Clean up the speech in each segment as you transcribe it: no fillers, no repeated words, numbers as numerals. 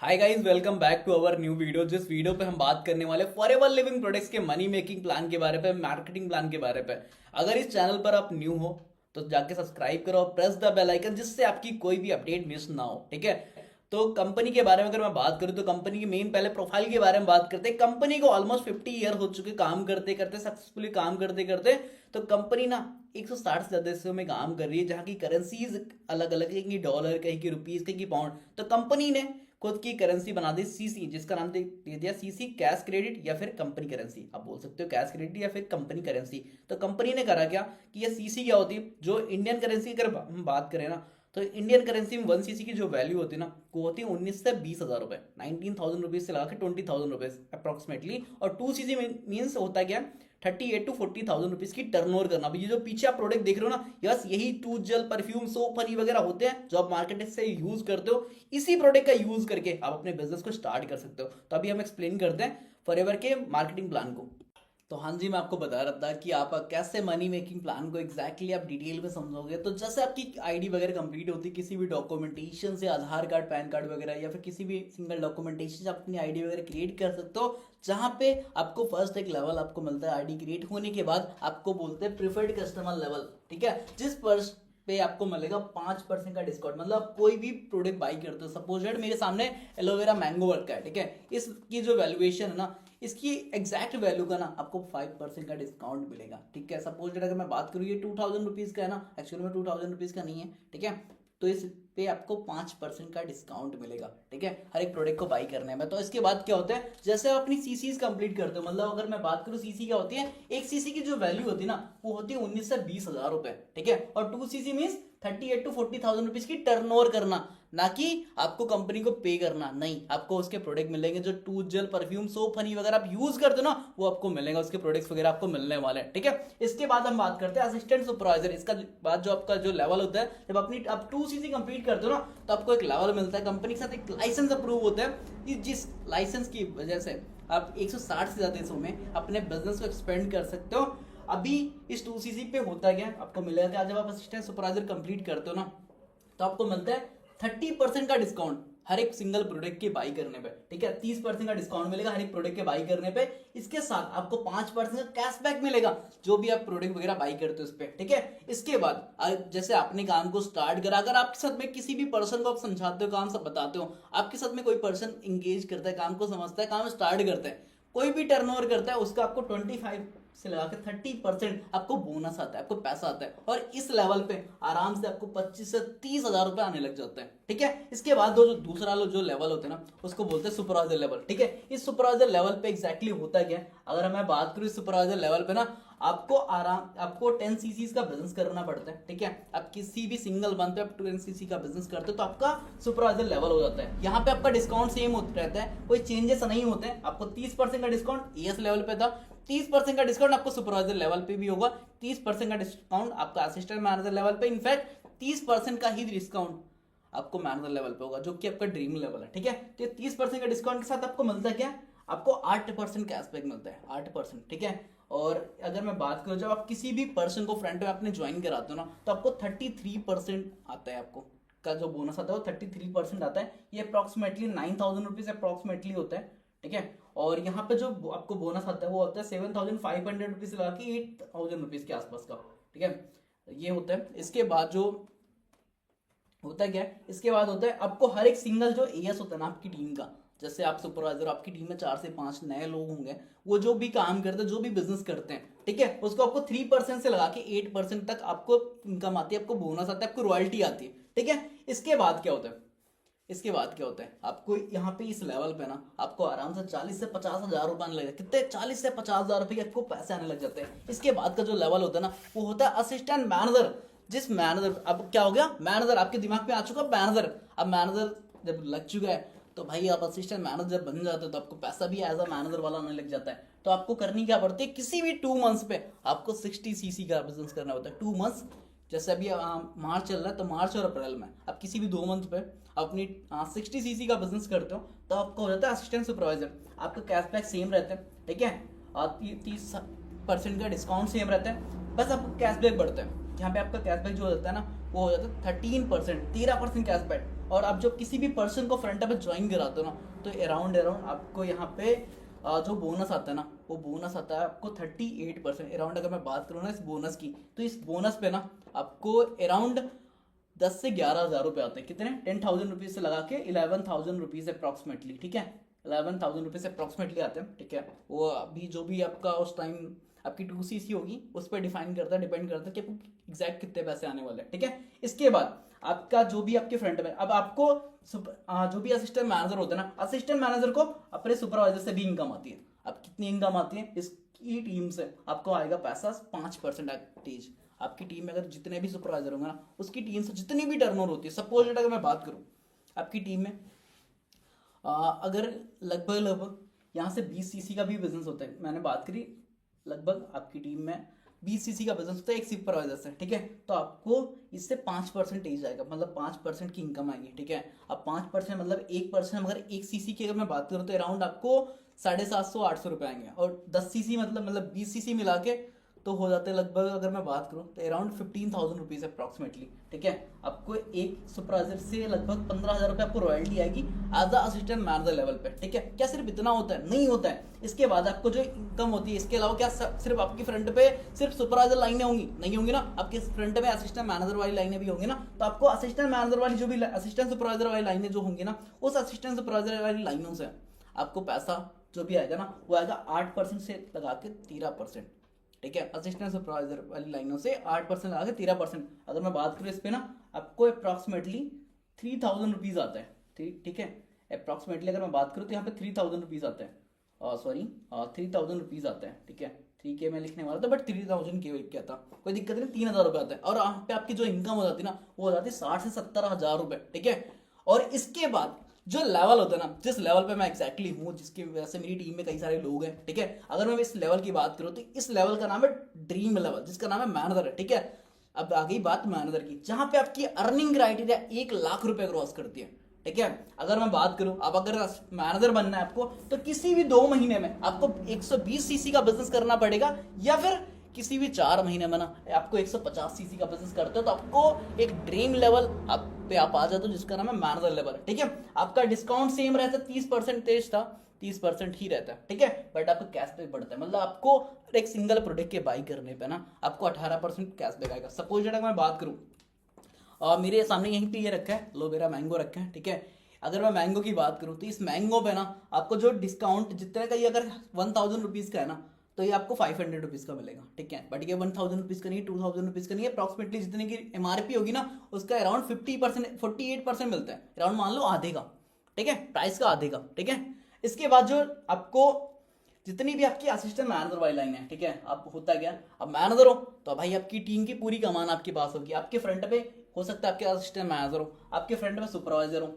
Hi guys, welcome back to our new video. जिस video पे हम बात करने वाले फॉरएवर लिविंग प्रोडक्ट्स के मनी मेकिंग प्लान के बारे पे, मार्केटिंग प्लान के बारे पे। अगर इस चैनल पर आप न्यू हो तो जाके सब्सक्राइब करो और प्रेस द बेल आइकन, जिससे आपकी कोई भी अपडेट मिस ना हो। ठीक है। तो कंपनी के बारे में अगर मैं बात करूं तो कंपनी की मेन पहले प्रोफाइल के बारे में बात करते हैं। कंपनी को ऑलमोस्ट 50 ईयर हो चुके काम करते करते, सक्सेसफुली काम करते करते। तो कंपनी ना 160 से ज्यादा देशों में काम कर रही है, जहाँ की करेंसीज अलग अलग है, कहीं की डॉलर, कहीं की रुपीज, कहीं की पाउंड। तो कंपनी ने खुद की करेंसी बना दी सीसी, जिसका नाम दे दिया सीसी, कैश क्रेडिट या फिर कंपनी करेंसी। आप बोल सकते हो कैश क्रेडिट या फिर कंपनी करेंसी। तो कंपनी ने करा क्या कि ये सीसी क्या होती है, जो इंडियन करेंसी अगर हम बात करें ना, तो इंडियन करेंसी में 1 सीसी की जो वैल्यू होती है ना, वो होती है 19 से 20 हज़ार रुपए, 19,000 रुपीज से लगा के 20,000 रुपीज अप्रोक्सीमेटली। और 2 सीसी मीन्स होता क्या, 38 to 40 थाउजेंड रुपीज की टर्नओवर करना। ये जो पीछे आप प्रोडक्ट देख रहे हो ना, यस, यही tooth gel, perfume, soap, honey वगैरह होते हैं जो आप मार्केट से यूज करते हो। इसी प्रोडक्ट का यूज करके आप अपने बिजनेस को स्टार्ट कर सकते हो। तो अभी हम एक्सप्लेन करते हैं फॉरएवर के मार्केटिंग प्लान को। तो हाँ जी, मैं आपको बता रहा था कि आप कैसे मनी मेकिंग प्लान को एग्जैक्टली आप डिटेल में समझोगे। तो जैसे आपकी आईडी वगैरह कंप्लीट होती है, किसी भी डॉक्यूमेंटेशन से, आधार कार्ड, पैन कार्ड वगैरह, या फिर किसी भी सिंगल डॉक्यूमेंटेशन से आप अपनी आईडी वगैरह क्रिएट कर सकते हो। जहाँ पे आपको फर्स्ट एक लेवल आपको मिलता है, आईडी क्रिएट होने के बाद आपको बोलते हैं प्रिफर्ड कस्टमर लेवल। ठीक है। जिस पर पे आपको मिलेगा 5% का डिस्काउंट। मतलब आप कोई भी प्रोडक्ट बाई करते हो, सपोज दैट मेरे सामने एलोवेरा मैंगो वर्क का है, ठीक है, इसकी जो वैल्यूएशन है ना, इसकी एग्जैक्ट वैल्यू का ना आपको 5% का डिस्काउंट मिलेगा। ठीक है। सपोज दैट अगर मैं बात करूँ, ये 2,000 रुपीज का है ना, एक्चुअली में 2,000 रुपीज का नहीं है। ठीक है। तो इस पे आपको 5% का डिस्काउंट मिलेगा। ठीक है, हर एक प्रोडक्ट को बाई करने में। तो इसके बाद क्या होता है, जैसे आप अपनी सीसीज कंप्लीट करते हो, मतलब अगर मैं बात करूं सीसी क्या होती है, एक सीसी की जो वैल्यू होती है ना, वो होती है 19 से 20 हज़ार रुपए। ठीक है। और 2 CC means 38 to 40 thousand rupees की टर्नओवर करना, ना कि आपको कंपनी को पे करना। नहीं, आपको उसके प्रोडक्ट मिलेंगे जो tooth gel, perfume, soap, honey वगैरह आप यूज करते हो ना, वो आपको मिलेगा, उसके प्रोडक्ट्स वगैरह आपको मिलने वाले हैं। ठीक है। इसके बाद हम बात करते हैं असिस्टेंट सुपरवाइजर। इसका बाद जो आपका जो लेवल होता है, जब अपनी आप 2 सीसी कंप्लीट करते हो ना, तो आपको एक लेवल मिलता है, कंपनी के साथ एक लाइसेंस अप्रूव होता है। जिस लाइसेंस की वजह से आप 160 से ज्यादा देशों में अपने बिजनेस को एक्सपेंड कर सकते हो। अभी इस 2 सीसी पे होता क्या, आपको मिलेगा क्या, जब आप असिस्टेंट सुपरवाइजर कंप्लीट करते हो ना, तो आपको मिलता है 30% का डिस्काउंट हर एक सिंगल प्रोडक्ट के बाई करने पे। ठीक है। 30% का डिस्काउंट मिलेगा हर एक प्रोडक्ट के बाई करने पे। इसके साथ आपको 5% का कैशबैक मिलेगा जो भी आप प्रोडक्ट वगैरह बाई करते हो उस पर। ठीक है। इसके बाद जैसे आपने काम को स्टार्ट करा, अगर आपके साथ में किसी भी पर्सन को आप समझाते हो, काम सब बताते हो, आपके साथ में कोई पर्सन इंगेज करता है, काम को समझता है, काम स्टार्ट करता है, कोई भी टर्नओवर करता है, उसका आपको 25 से लगा के 30% आपको बोनस आता है, आपको पैसा आता है। और इस लेवल पे आराम से आपको 25 से 30 हज़ार रुपए आने लग जाते हैं। ठीक है। इसके बाद जो दूसरा जो लेवल होता है ना, उसको बोलते हैं सुपरवाइजर लेवल। ठीक है। इस सुपरवाइजर लेवल पे एग्जैक्टली होता क्या है, अगर मैं बात करूँ इस सुपरवाइजर लेवल पे ना, आपको 10 सीसी का बिजनेस करना पड़ता है। ठीक है। आप किसी भी सिंगल मंथ पे आप 10 सीसी का बिजनेस करते हो तो आपका सुपरवाइजर लेवल हो जाता है। यहाँ पे आपका डिस्काउंट सेम होता रहता है, कोई चेंजेस नहीं होते हैं। आपको 30% का डिस्काउंट एएस लेवल पे था, 30% का डिस्काउंट आपको सुपरवाइजर लेवल पे भी होगा, 30% का डिस्काउंट आपका असिस्टेंट मैनेजर लेवल पे, इनफैक्ट 30% का ही डिस्काउंट आपको मैनेजर लेवल पे होगा, जो कि आपका ड्रीम लेवल है। ठीक है। तो 30% का डिस्काउंट के साथ आपको मिलता है क्या, आपको 8% कैशबैक मिलता है, 8%। ठीक है। और अगर मैं बात करूं, जब आप किसी भी पर्सन को फ्रंट में अपने ज्वाइन कराते हो ना, तो आपको 33% आता है, आपको का जो बोनस आता है वो 33% आता है। ये अप्रॉक्सीमेटली 9,000 रुपीज अप्रॉक्सीमेटली होता है। ठीक है। और यहाँ पे जो आपको बोनस आता है वो होता है 7,500 रुपीज लगा के 8,000 रुपीज के आसपास का। ठीक है। ये होता है। इसके बाद जो होता है क्या है, इसके बाद होता है आपको हर एक सिंगल जो एएस होता है ना आपकी टीम का, जैसे आप सुपरवाइजर, आपकी टीम में 4 से 5 नए लोग होंगे, वो जो भी काम करते हैं, जो भी बिजनेस करते हैं, ठीक है, उसको आपको 3% से लगा के 8% तक आपको इनकम आती है, आपको बोनस आता है, आपको रॉयल्टी आती है। ठीक है। इसके बाद क्या होता है, इसके बाद क्या होता है, आपको यहाँ पे इस लेवल पे ना आपको आराम से 40 से 50 हज़ार रुपए आने लगे। कितने, 40 से 50 हज़ार रुपए आपको पैसे आने लग जाते हैं। इसके बाद का जो लेवल होता है ना, वो होता है असिस्टेंट मैनेजर। जिस मैनेजर, अब क्या हो गया, मैनेजर आपके दिमाग में आ चुका मैनेजर। अब मैनेजर जब लग चुका है तो भाई आप असिस्टेंट मैनेजर बन जाते हो, तो आपको पैसा भी एज अ मैनेजर वाला आने लग जाता है। तो आपको करनी क्या पड़ती है, किसी भी 2 मंथ्स पे आपको 60 सीसी का बिजनेस करना होता है। 2 मंथ्स, जैसे अभी मार्च चल रहा है, तो मार्च और अप्रैल में आप किसी भी 2 मंथ पे अपनी 60 सीसी का बिजनेस करते हो, तो आपको हो जाता है असिस्टेंट सुपरवाइजर। आपका कैशबैक सेम रहता है। ठीक है। और 30% का डिस्काउंट सेम रहता है। बस आपको कैशबैक बढ़ता है। यहाँ पे आपका कैशबैक जो हो जाता है ना वो हो जाता है 13%, 13% कैशबैक। और आप जब किसी भी पर्सन को फ्रंट पे ज्वाइन कराते हो ना तो अराउंड आपको यहाँ पे जो बोनस आता है ना वो बोनस आता है आपको 38% अराउंड। अगर मैं बात करूँ ना इस बोनस की, तो इस बोनस पे ना आपको अराउंड 10 से 11 हज़ार रुपये आते हैं। कितने? 10,000 रुपीज से लगा के 11,000 रुपीज अप्रॉक्सीमेटली, ठीक है, 11,000 रुपीज अप्रॉक्सीमेटली आते हैं, ठीक है। वो अभी जो भी आपका उस टाइम आपकी 2CC होगी उस पर डिफाइन करता है, डिपेंड करता है कि आपको एग्जैक्ट कितने पैसे आने वाले हैं, ठीक है। इसके बाद आपका जो भी आपके फ्रंट में, अब आपको जो भी असिस्टेंट मैनेजर होता है ना, असिस्टेंट मैनेजर को अपने सुपरवाइजर से भी इनकम आती है। अब कितनी इनकम आती है? इसकी टीम से आपको आएगा पैसा 5% एटीज। आपकी टीम में अगर जितने भी सुपरवाइजर होंगे ना उसकी टीम से जितनी भी टर्नओवर होती है, सपोज अगर मैं बात करूं आपकी टीम में अगर लगभग यहाँ से 20 CC का भी बिजनेस होता है, मैंने बात करी लगभग आपकी टीम में 20 CC का बिजनेस होता है एक सुपरवाइजर से, ठीक है, तो आपको इससे 5% आएगा, मतलब 5% की इनकम आएगी, ठीक है। अब 5% मतलब 1%, मगर 1 CC की अगर मैं बात करूँ तो अराउंड आपको 750-800 रुपये आएंगे। और 10 CC मतलब 20 CC मिला के तो हो जाते हैं लगभग, अगर मैं बात करूँ तो अराउंड 15,000 रुपीज़ अप्रॉक्सीमेटली, ठीक है। आपको एक सुपरवाइजर से लगभग 15,000 रुपये आपको रॉयल्टी आएगी as a assistant manager level पे, ठीक है। क्या सिर्फ इतना होता है? नहीं होता है। इसके बाद आपको जो इनकम होती है, इसके अलावा क्या सिर्फ आपकी फ्रंट पे सिर्फ सुपरवाइजर लाइनें होंगी? नहीं होंगी ना, आपके फ्रंट पे असिस्टेंट मैनेजर वाली लाइनें भी होंगी ना। तो आपको असिस्टेंट मैनेजर वाली जो भी असिस्टेंट सुपरवाइजर वाली लाइनें जो होंगी ना, उस असिस्टेंट सुपरवाइजर वाली लाइनों से आपको पैसा जो भी आएगा ना वो आएगा 8% से लगा के 13%, ठीक है। असिस्टेंट सुपरवाइजर वाली लाइनों से 8% लगा के 13%। अगर मैं बात करूँ इस पे ना आपको अप्रॉक्सीमेटली 3,000 रुपीज़ आता है, ठीक है। अप्रॉक्सीमेटली अगर मैं बात करूँ तो यहाँ पे 3,000 रुपीज़ आता है, 3,000 रुपीज़ आता है, ठीक है। 3K में लिखने वाला था बट 3,000 के क्या था, कोई दिक्कत नहीं, 3,000 रुपये आता है। और यहाँ पे आपकी जो इनकम हो जाती है ना वो हो जाती है 60 से 70 हज़ार रुपये, ठीक है। और इसके बाद जो लेवल होता है ना, जिस लेवल पे मैं एग्जैक्टली हूँ, जिसकी वजह से मेरी टीम में कई सारे लोग हैं, ठीक है, अगर मैं इस लेवल की बात करूँ तो इस लेवल का नाम है ड्रीम लेवल, जिसका नाम है मैनेजर है, ठीक है। अब आ गई बात मैनेजर की, जहां पे आपकी अर्निंग क्राइटेरिया 1 लाख रुपए क्रॉस करती है, ठीक है। अगर मैं बात करूं, अब अगर मैनेजर बनना है आपको तो किसी भी 2 महीने में आपको 120 CC का बिजनेस करना पड़ेगा, या फिर किसी भी 4 महीने में ना आपको 150 CC का बिजनेस करते हो तो आपको एक ड्रीम लेवल आप पे आप आ जाते हो जिसका नाम है मैनेजर लेवल, ठीक है। आपका डिस्काउंट सेम रहता है, 30% था, 30% ही रहता है, ठीक है, बट आपका कैशबैक बढ़ता है। मतलब आपको एक सिंगल प्रोडक्ट के बाई करने पे ना आपको 18% कैशबैक आएगा। सपोज अगर मैं बात करूँ मेरे सामने यहीं पे ये रखा है, लो मेरा मैंगो रखा है, ठीक है। अगर मैं मैंगो की बात करूँ तो इस मैंगो पे ना आपको जो डिस्काउंट जितने का, ये अगर 1,000 रुपीज़ का है ना तो ये आपको 500 रुपीज़ का मिलेगा, ठीक है। बट ये 1,000 रुपीज़ का नहीं है, 2,000 रुपीज़ का नहीं है, अप्रॉक्सीमेटली जितने की MRP होगी ना उसका अराउंड 50%, 48% मिलता है, अराउंड मान लो आधे का, ठीक है, प्राइस का आधे का, ठीक है। इसके बाद जो आपको जितनी भी आपकी असिस्टेंट मैनेजर वाली लाइन है, ठीक है, अब होता क्या, अब मैनेजर हो तो भाई आपकी टीम की पूरी कमान आपके पास होगी। आपके फ्रंट पे हो सकता है आपके असिस्टेंट मैनेजर हो, आपके फ्रंट में सुपरवाइजर हो,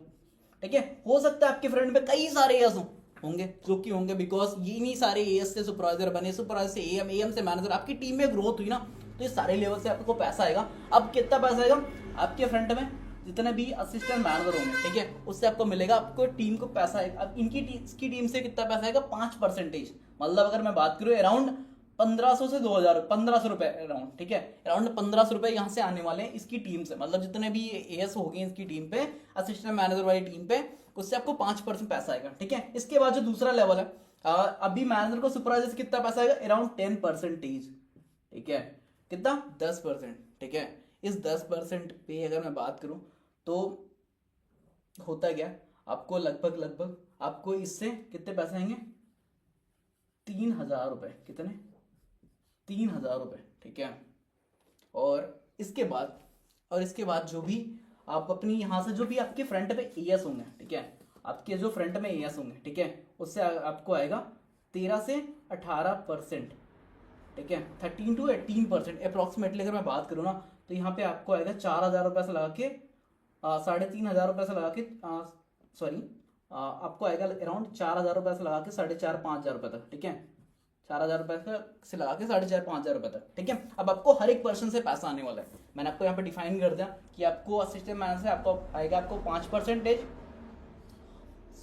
ठीक है, हो सकता है आपके फ्रंट में कई सारे एएस होंगे जो कि होंगे, बिकॉज ये नहीं सारे एएस से सुपरवाइजर बने, सुपरवाइजर से एएम, एएम से मैनेजर, आपकी टीम में ग्रोथ हुई ना तो ये सारे लेवल से आपको पैसा आएगा। अब कितना पैसा आएगा? आपके फ्रंट में जितने भी असिस्टेंट मैनेजर होंगे, ठीक है, उससे आपको मिलेगा, आपको टीम को पैसा आएगा। अब इसकी टीम से कितना पैसा आएगा? 5%। मतलब अगर मैं बात करूँ अराउंड 1,500 से 2,000, 1,500 रुपए अराउंड, ठीक है, अराउंड 1,500 रुपए यहाँ से आने वाले हैं इसकी टीम से। मतलब जितने भी एएस हो गए इसकी टीम पे, असिस्टेंट मैनेजर वाली टीम पे, उससे आपको 5% पैसा आएगा, ठीक है। इसके बाद जो दूसरा लेवल है, अभी मैनेजर को सुपरवाइजर से कितना पैसा आएगा? अराउंड 10%, ठीक है, कितना? 10%, ठीक है। इस 10% पे अगर मैं बात करूं तो होता क्या, आपको लगभग आपको इससे कितने पैसे आएंगे? 3,000 रुपए। कितने? 3,000 रुपए, ठीक है। और इसके बाद जो भी आप अपनी यहाँ से जो भी आपके फ्रंट पे एएस होंगे, ठीक है, आपके जो फ्रंट में एएस होंगे, ठीक है, उससे आपको आएगा 13 से 18%, ठीक है, 13 to 18% अप्रॉक्सीमेटली। अगर मैं बात करूँ ना तो यहाँ पे आपको आएगा 4,000 रुपये से लगा के 3,500 रुपये से लगा के आपको आएगा अराउंड 4,000 रुपये से लगा के 4,500-5,000 रुपये तक, ठीक है, 4,000 रुपये से लगा के 4,500 रुपये तक, ठीक है। अब आपको हर एक पर्सन से पैसा आने वाला है। मैंने आपको यहाँ पे डिफाइन कर दिया कि आपको असिस्टेंट मैनेजर से आपको आएगा आपको 5%,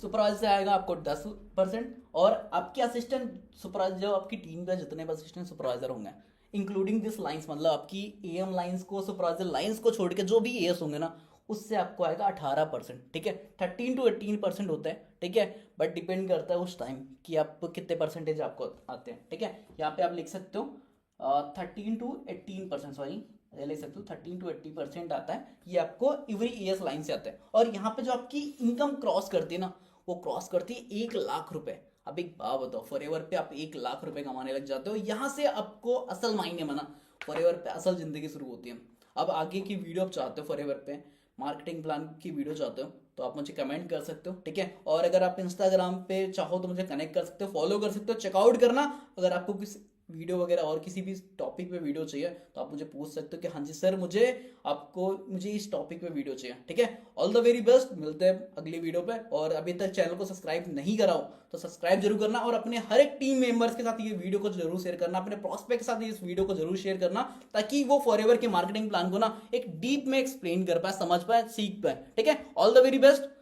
सुपरवाइजर से आएगा आपको 10%, और आपके असिस्टेंट सुपरवाइजर जो आपकी टीम का जितने भी असिस्टेंट सुपरवाइजर होंगे इंक्लूडिंग दिस लाइंस, मतलब आपकी एएम लाइंस को, सुपराजल लाइंस को छोड़ के जो भी एएस होंगे ना, उससे आपको आएगा 18%। ठीक है, 13 to 18% होता है। ठीक है, बट डिपेंड करता है उस टाइम कि आप कितने परसेंटेज आपको आते हैं। ठीक है, यहाँ पे आप लिख सकते हो 13 to 18%, सॉरी लिख सकते हो 13 to 18% आता है, ये आपको एवरी ईयर्स लाइन से आता है। और यहाँ पे जो आपकी इनकम क्रॉस करती है ना, वो क्रॉस करती है 1 लाख रुपए। अब एक बात बताओ, फॉरएवर पे आप 1 लाख रुपए कमाने लग जाते हो, यहाँ से आपको असल मायने में ना फॉरएवर पे असल जिंदगी शुरू होती है। अब आगे की वीडियो आप चाहते हो फॉरएवर पे मार्केटिंग प्लान की वीडियो चाहते हो तो आप मुझे कमेंट कर सकते हो। ठीक है, और अगर आप इंस्टाग्राम पे चाहो तो मुझे कनेक्ट कर सकते हो, फॉलो कर सकते हो, चेकआउट करना। अगर आपको किसी वीडियो वगैरह और किसी भी टॉपिक पे वीडियो चाहिए तो आप मुझे पूछ सकते हो कि हाँ जी सर मुझे इस टॉपिक पे वीडियो चाहिए। ठीक है, ऑल द वेरी बेस्ट, मिलते हैं अगली वीडियो पे। और अभी तक चैनल को सब्सक्राइब नहीं करा हो तो सब्सक्राइब जरूर करना, और अपने हर एक टीम मेंबर्स के साथ ये वीडियो को जरूर शेयर करना, अपने प्रॉस्पेक्ट के साथ इस वीडियो को जरूर शेयर करना, ताकि वो फॉरएवर के मार्केटिंग प्लान को ना एक डीप में एक्सप्लेन कर पाए, समझ पाए, सीख पाए। ठीक है, ऑल द वेरी बेस्ट।